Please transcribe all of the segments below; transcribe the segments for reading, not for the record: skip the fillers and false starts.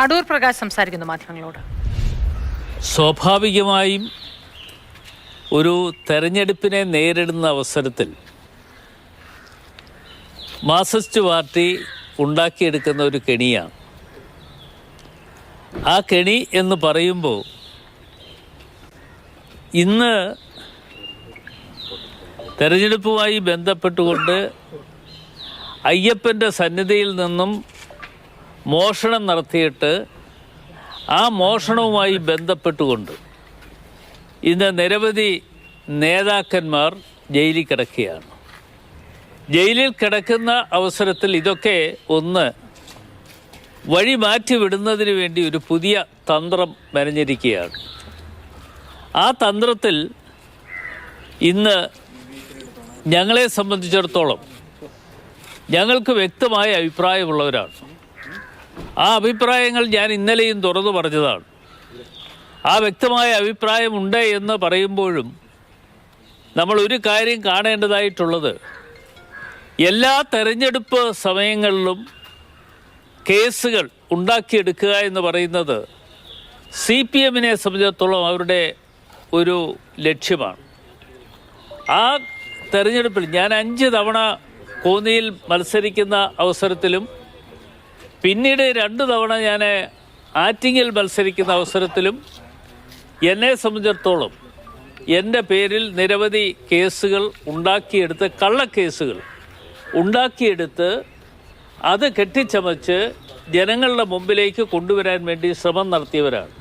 അടൂർ പ്രകാശ് സംസാരിക്കുന്നു മാധ്യമങ്ങളോട്. സ്വാഭാവികമായും ഒരു തെരഞ്ഞെടുപ്പിനെ നേരിടുന്ന അവസരത്തിൽ മാർക്സിസ്റ്റ് പാർട്ടി ഉണ്ടാക്കിയെടുക്കുന്ന ഒരു കെണിയാണ്. ആ കെണി എന്ന് പറയുമ്പോൾ ഇന്ന് തെരഞ്ഞെടുപ്പുമായി ബന്ധപ്പെട്ടുകൊണ്ട് അയ്യപ്പൻ്റെ സന്നിധിയിൽ നിന്നും മോഷണം നടത്തിയിട്ട് ആ മോഷണവുമായി ബന്ധപ്പെട്ടുകൊണ്ട് ഇന്ന് നിരവധി നേതാക്കന്മാർ ജയിലിൽ കിടക്കുകയാണ്. ജയിലിൽ കിടക്കുന്ന അവസരത്തിൽ ഇതൊക്കെ ഒന്ന് വഴി മാറ്റിവിടുന്നതിന് വേണ്ടി ഒരു പുതിയ തന്ത്രം മെനഞ്ഞിരിക്കുകയാണ്. ആ തന്ത്രത്തിൽ ഇന്ന് ഞങ്ങളെ സംബന്ധിച്ചിടത്തോളം ഞങ്ങൾക്ക് വ്യക്തമായ അഭിപ്രായമുള്ളവരാണ്. ആ അഭിപ്രായങ്ങൾ ഞാൻ ഇന്നലെയും തുറന്നു പറഞ്ഞതാണ്. ആ വ്യക്തമായ അഭിപ്രായമുണ്ട് എന്ന് പറയുമ്പോഴും നമ്മൾ ഒരു കാര്യം കാണേണ്ടതായിട്ടുള്ളത്, എല്ലാ തെരഞ്ഞെടുപ്പ് സമയങ്ങളിലും കേസുകൾ ഉണ്ടാക്കിയെടുക്കുക എന്ന് പറയുന്നത് CPM-നെ സംബന്ധിച്ചിടത്തോളം അവരുടെ ഒരു ലക്ഷ്യമാണ്. ആ തെരഞ്ഞെടുപ്പിൽ ഞാൻ 5 തവണ കോന്നിയിൽ മത്സരിക്കുന്ന അവസരത്തിലും പിന്നീട് 2 തവണ ഞാൻ ആറ്റിങ്ങിൽ മത്സരിക്കുന്ന അവസരത്തിലും എന്നെ സംബന്ധിച്ചിടത്തോളം എൻ്റെ പേരിൽ നിരവധി കേസുകൾ ഉണ്ടാക്കിയെടുത്ത്, കള്ളക്കേസുകൾ ഉണ്ടാക്കിയെടുത്ത് അത് കെട്ടിച്ചമച്ച് ജനങ്ങളുടെ മുമ്പിലേക്ക് കൊണ്ടുവരാൻ വേണ്ടി ശ്രമം നടത്തിയവരാണ്.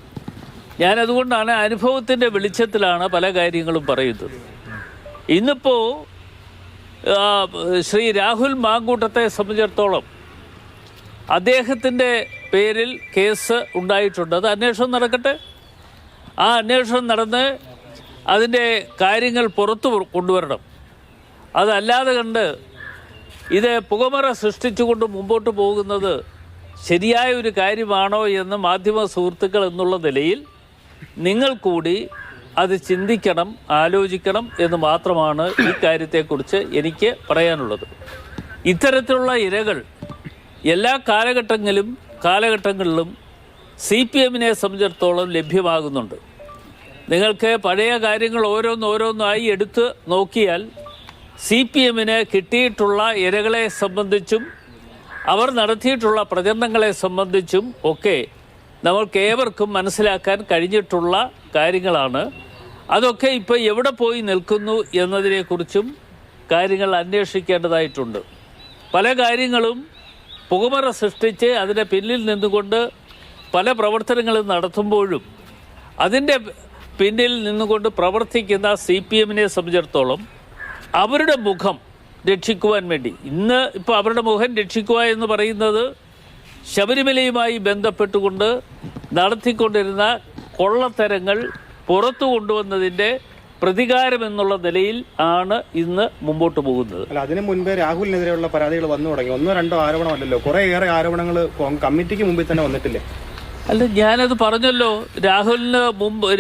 ഞാനതുകൊണ്ടാണ് അനുഭവത്തിൻ്റെ വെളിച്ചത്തിലാണ് പല കാര്യങ്ങളും പറയുന്നത്. ഇന്നിപ്പോൾ ശ്രീ രാഹുൽ മാങ്കൂട്ടത്തെ സംബന്ധിച്ചിടത്തോളം അദ്ദേഹത്തിൻ്റെ പേരിൽ കേസ് ഉണ്ടായിട്ടുണ്ട്. അത് അന്വേഷണം നടക്കട്ടെ. ആ അന്വേഷണം നടന്ന് അതിൻ്റെ കാര്യങ്ങൾ പുറത്തു കൊണ്ടുവരണം. അതല്ലാതെ കണ്ട് ഇത് പുകമറ സൃഷ്ടിച്ചുകൊണ്ട് മുമ്പോട്ട് പോകുന്നത് ശരിയായ ഒരു കാര്യമാണോ എന്ന് മാധ്യമ സുഹൃത്തുക്കൾ എന്നുള്ള നിലയിൽ നിങ്ങൾ കൂടി അത് ചിന്തിക്കണം, ആലോചിക്കണം എന്ന് മാത്രമാണ് ഈ കാര്യത്തെക്കുറിച്ച് എനിക്ക് പറയാനുള്ളത്. ഇത്തരത്തിലുള്ള ഇരകൾ എല്ലാ കാലഘട്ടങ്ങളിലും CPM-നെ സംബന്ധിച്ചിടത്തോളം ലഭ്യമാകുന്നുണ്ട്. നിങ്ങൾക്ക് പഴയ കാര്യങ്ങൾ ഓരോന്നോരോന്നായി എടുത്ത് നോക്കിയാൽ CPM-ന് കിട്ടിയിട്ടുള്ള ഇരകളെ സംബന്ധിച്ചും അവർ നടത്തിയിട്ടുള്ള പ്രചരണങ്ങളെ സംബന്ധിച്ചും ഒക്കെ നമ്മൾക്ക് ഏവർക്കും മനസ്സിലാക്കാൻ കഴിഞ്ഞിട്ടുള്ള കാര്യങ്ങളാണ്. അതൊക്കെ ഇപ്പോൾ എവിടെ പോയി നിൽക്കുന്നു എന്നതിനെക്കുറിച്ചും കാര്യങ്ങൾ അന്വേഷിക്കേണ്ടതായിട്ടുണ്ട്. പല കാര്യങ്ങളും പുകമറ സൃഷ്ടിച്ച് അതിൻ്റെ പിന്നിൽ നിന്നുകൊണ്ട് പല പ്രവർത്തനങ്ങളും നടത്തുമ്പോഴും അതിൻ്റെ പിന്നിൽ നിന്നുകൊണ്ട് പ്രവർത്തിക്കുന്ന CPM-നെ സംബന്ധിച്ചിടത്തോളം അവരുടെ മുഖം രക്ഷിക്കുവാൻ വേണ്ടി ഇപ്പോൾ അവരുടെ മുഖം രക്ഷിക്കുക എന്ന് പറയുന്നത് ശബരിമലയുമായി ബന്ധപ്പെട്ടുകൊണ്ട് നടത്തിക്കൊണ്ടിരുന്ന കൊള്ളത്തരങ്ങൾ പുറത്തു കൊണ്ടുവന്നതിൻ്റെ പ്രതികാരം എന്നുള്ള നിലയിൽ ആണ് ഇന്ന് മുമ്പോട്ട് പോകുന്നത്. അല്ല, അതിനു മുൻപേ രാഹുലിനെതിരെയുള്ള പരാതികൾ വന്നു തുടങ്ങി. 1-2 ആരോപണമല്ലല്ലോ, കുറേയേറെ ആരോപണങ്ങൾ കമ്മിറ്റിക്ക് മുമ്പിൽ തന്നെ വന്നിട്ടില്ലേ? അല്ല, ഞാനത് പറഞ്ഞല്ലോ.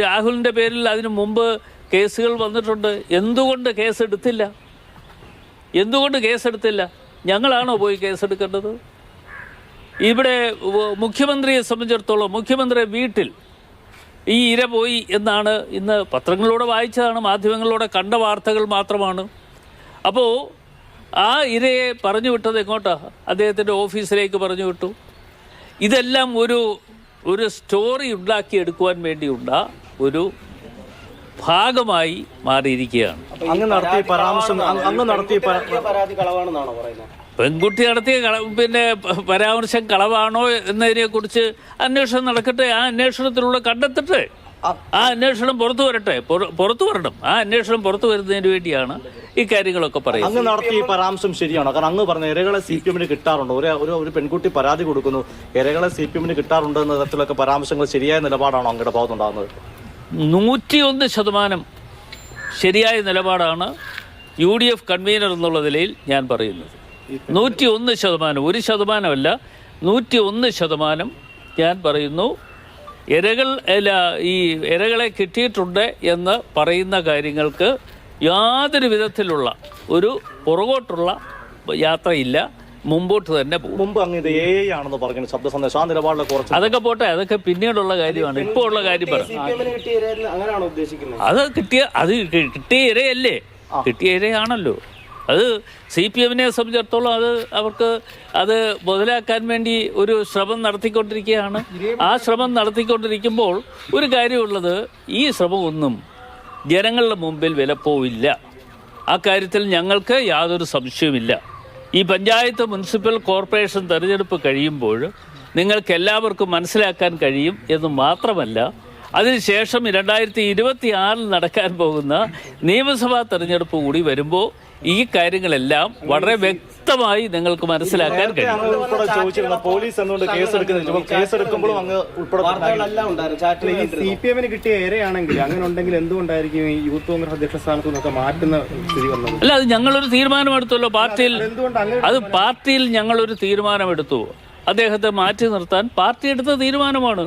രാഹുലിൻ്റെ പേരിൽ അതിനു മുമ്പ് കേസുകൾ വന്നിട്ടുണ്ട്. എന്തുകൊണ്ട് കേസെടുത്തില്ല? ഞങ്ങളാണോ പോയി കേസെടുക്കേണ്ടത്? ഇവിടെ മുഖ്യമന്ത്രിയെ സംബന്ധിച്ചിടത്തോളം മുഖ്യമന്ത്രി വീട്ടിൽ ഈ ഇര പോയി എന്നാണ് ഇന്ന് പത്രങ്ങളിലൂടെ വായിച്ചതാണ്, മാധ്യമങ്ങളിലൂടെ കണ്ട വാർത്തകൾ മാത്രമാണ്. അപ്പോൾ ആ ഇരയെ പറഞ്ഞു വിട്ടത് എങ്ങോട്ടാണ്? അദ്ദേഹത്തിൻ്റെ ഓഫീസിലേക്ക് പറഞ്ഞു വിട്ടു. ഇതെല്ലാം ഒരു സ്റ്റോറി ഉണ്ടാക്കിയെടുക്കുവാൻ വേണ്ടിയുള്ള ഒരു ഭാഗമായി മാറിയിരിക്കുകയാണ്. പെൺകുട്ടി നടത്തിയ പരാമർശം കളവാണോ എന്നതിനെക്കുറിച്ച് അന്വേഷണം നടക്കട്ടെ. ആ അന്വേഷണത്തിലൂടെ കണ്ടെത്തട്ടെ. ആ അന്വേഷണം പുറത്തു വരണം. ആ അന്വേഷണം പുറത്തു വരുന്നതിന് വേണ്ടിയാണ് ഈ കാര്യങ്ങളൊക്കെ പറയുന്നത്. അങ്ങ് നടത്തിയ പരാമർശം ശരിയാണോ? കാരണം അങ്ങ് പറഞ്ഞ ഇരകളെ CPM-ന് കിട്ടാറുണ്ട്. ഒരു പെൺകുട്ടി പരാതി കൊടുക്കുന്നു, ഇരകളെ CPM-ന് കിട്ടാറുണ്ട് എന്ന തരത്തിലൊക്കെ പരാമർശങ്ങൾ ശരിയായ നിലപാടാണോ അങ്ങയുടെ ഭാഗത്തുണ്ടാകുന്നത്? 101% ശരിയായ നിലപാടാണ് UDF കൺവീനർ എന്നുള്ള നിലയിൽ ഞാൻ പറയുന്നത്. 101%, 1%, 101% ഞാൻ പറയുന്നു. ഇരകളെ കിട്ടിയിട്ടുണ്ട് എന്ന് പറയുന്ന കാര്യങ്ങൾക്ക് യാതൊരു വിധത്തിലുള്ള ഒരു പുറകോട്ടുള്ള യാത്രയില്ല. മുമ്പോട്ട് തന്നെ പോകും. മുമ്പ് അങ്ങ് ഇത് AI ആണെന്ന് പറഞ്ഞു ശബ്ദ സന്ദേശം, ആ നിലപാടിലെ കുറച്ച് അതൊക്കെ പോട്ടെ, അതൊക്കെ പിന്നീടുള്ള കാര്യമാണ്. ഇപ്പോൾ ഉള്ള കാര്യം പറ. അങ്ങനെയാണോ ഉദ്ദേശിക്കുന്നത്? അത് കിട്ടിയ ഇരയല്ലേ, കിട്ടിയ ഇരയാണല്ലോ അത്. CPM-നെ സംബന്ധിച്ചിടത്തോളം അവർക്ക് അത് മുതലാക്കാൻ വേണ്ടി ഒരു ശ്രമം നടത്തിക്കൊണ്ടിരിക്കുകയാണ്. ആ ശ്രമം നടത്തിക്കൊണ്ടിരിക്കുമ്പോൾ ഒരു കാര്യമുള്ളത്, ഈ ശ്രമമൊന്നും ജനങ്ങളുടെ മുമ്പിൽ വിലപ്പോവില്ല. ആ കാര്യത്തിൽ ഞങ്ങൾക്ക് യാതൊരു സംശയവുമില്ല. ഈ പഞ്ചായത്ത്, മുനിസിപ്പൽ കോർപ്പറേഷൻ തെരഞ്ഞെടുപ്പ് കഴിയുമ്പോൾ നിങ്ങൾക്ക് എല്ലാവർക്കും മനസ്സിലാക്കാൻ കഴിയും എന്ന് മാത്രമല്ല, അതിനുശേഷം 2026 നടക്കാൻ പോകുന്ന നിയമസഭാ തെരഞ്ഞെടുപ്പ് കൂടി വരുമ്പോൾ ഈ കാര്യങ്ങളെല്ലാം വളരെ വ്യക്തമായി നിങ്ങൾക്ക് മനസ്സിലാക്കാൻ കഴിയും. പോലീസ് എന്തുകൊണ്ട് കേസെടുക്കുമ്പോഴും അങ്ങ് CPM-ന് കിട്ടിയ ഇരയാണെങ്കിൽ അങ്ങനെ ഉണ്ടെങ്കിൽ എന്തുകൊണ്ടായിരിക്കും ഈ യൂത്ത് കോൺഗ്രസ് അധ്യക്ഷ സ്ഥാനത്ത് നിന്നൊക്കെ മാറ്റുന്ന സ്ഥിതി വന്നത്? അല്ല, അത് ഞങ്ങളൊരു തീരുമാനമെടുത്തല്ലോ പാർട്ടിയിൽ. അത് പാർട്ടിയിൽ ഞങ്ങളൊരു തീരുമാനമെടുത്തു. അദ്ദേഹത്തെ മാറ്റി നിർത്താൻ പാർട്ടി എടുത്ത തീരുമാനമാണ്.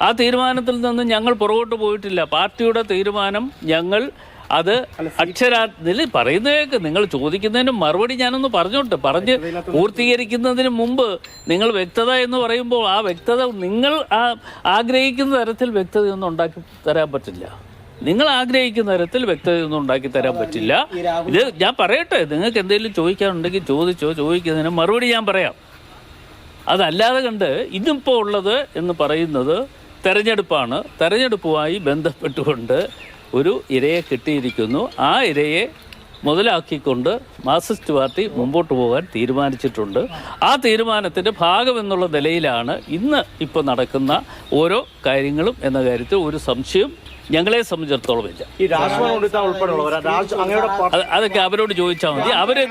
ആ തീരുമാനത്തിൽ നിന്ന് ഞങ്ങൾ പുറകോട്ട് പോയിട്ടില്ല. പാർട്ടിയുടെ തീരുമാനം ഞങ്ങൾ അത് അക്ഷരാർത്ഥത്തിൽ പറയുന്നതൊക്കെ നിങ്ങൾ ചോദിക്കുന്നതിന് മറുപടി ഞാനൊന്ന് പറഞ്ഞ് പൂർത്തീകരിക്കുന്നതിന് മുമ്പ് നിങ്ങൾ വ്യക്തത എന്ന് പറയുമ്പോൾ ആ വ്യക്തത നിങ്ങൾ ആഗ്രഹിക്കുന്ന തരത്തിൽ വ്യക്തതയൊന്നും ഉണ്ടാക്കി തരാൻ പറ്റില്ല. നിങ്ങൾ ആഗ്രഹിക്കുന്ന തരത്തിൽ വ്യക്തതയൊന്നും ഉണ്ടാക്കി തരാൻ പറ്റില്ല. ഇത് ഞാൻ പറയട്ടെ, നിങ്ങൾക്ക് എന്തെങ്കിലും ചോദിക്കാനുണ്ടെങ്കിൽ ചോദിക്കുന്നതിന് മറുപടി ഞാൻ പറയാം. അതല്ലാതെ കണ്ട് ഇന്നിപ്പോൾ ഉള്ളത് എന്ന് പറയുന്നത് തെരഞ്ഞെടുപ്പാണ്. തെരഞ്ഞെടുപ്പുമായി ബന്ധപ്പെട്ടുകൊണ്ട് ഒരു ഇരയെ കിട്ടിയിരിക്കുന്നു. ആ ഇരയെ മുതലാക്കിക്കൊണ്ട് മാർക്സിസ്റ്റ് പാർട്ടി മുമ്പോട്ട് പോകാൻ തീരുമാനിച്ചിട്ടുണ്ട്. ആ തീരുമാനത്തിൻ്റെ ഭാഗമെന്നുള്ള നിലയിലാണ് ഇപ്പോൾ നടക്കുന്ന ഓരോ കാര്യങ്ങളും എന്ന കാര്യത്തിൽ ഒരു സംശയം ഞങ്ങളെ സംബന്ധിച്ചിടത്തോളം ഇല്ല. ഈ അതൊക്കെ അവരോട് ചോദിച്ചാൽ മതി. അവര്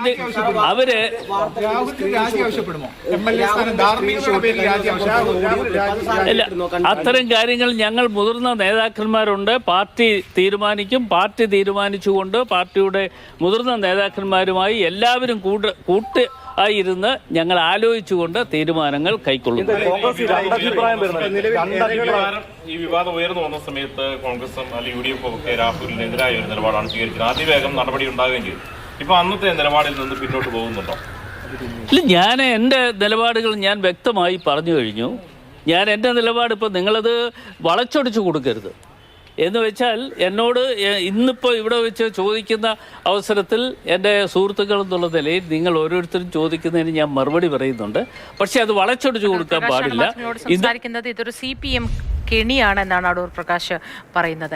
അത്തരം കാര്യങ്ങൾ ഞങ്ങൾ മുതിർന്ന നേതാക്കന്മാരുണ്ട്, പാർട്ടി തീരുമാനിക്കും. പാർട്ടി തീരുമാനിച്ചുകൊണ്ട് പാർട്ടിയുടെ മുതിർന്ന നേതാക്കന്മാരുമായി എല്ലാവരും ആയിരുന്ന് ഞങ്ങൾ ആലോചിച്ചുകൊണ്ട് തീരുമാനങ്ങൾ കൈക്കൊള്ളും. ഈ വിവാദം ഉയർന്നു വന്ന സമയത്ത് കോൺഗ്രസും അല്ലെങ്കിൽ UDF ഒക്കെ രാഹുലിനെതിരായ ഒരു നിലപാടാണ് സ്വീകരിക്കുന്നത്. അതിവേഗം നടപടി ഉണ്ടാകുകയും ചെയ്തു. ഇപ്പൊ അന്നത്തെ നിലപാടിൽ നിന്ന് പിന്നോട്ട് പോകുന്നുണ്ടോ? ഇല്ല, എൻ്റെ നിലപാടുകൾ ഞാൻ വ്യക്തമായി പറഞ്ഞു കഴിഞ്ഞു. എൻ്റെ നിലപാട് ഇപ്പോൾ നിങ്ങളത് വളച്ചൊടിച്ചു കൊടുക്കരുത്. എന്ന് വെച്ചാൽ എന്നോട് ഇന്നിപ്പോൾ ഇവിടെ വെച്ച് ചോദിക്കുന്ന അവസരത്തിൽ എൻ്റെ സുഹൃത്തുക്കൾ എന്നുള്ള നിലയിൽ നിങ്ങൾ ഓരോരുത്തരും ചോദിക്കുന്നതിന് ഞാൻ മറുപടി പറയുന്നുണ്ട്. പക്ഷെ അത് വളച്ചൊടിച്ചു കൊടുക്കാൻ പാടില്ല. സംസാരിക്കുന്നത് ഇതൊരു CPM കെണിയാണെന്നാണ് അടൂർ പ്രകാശ് പറയുന്നത്.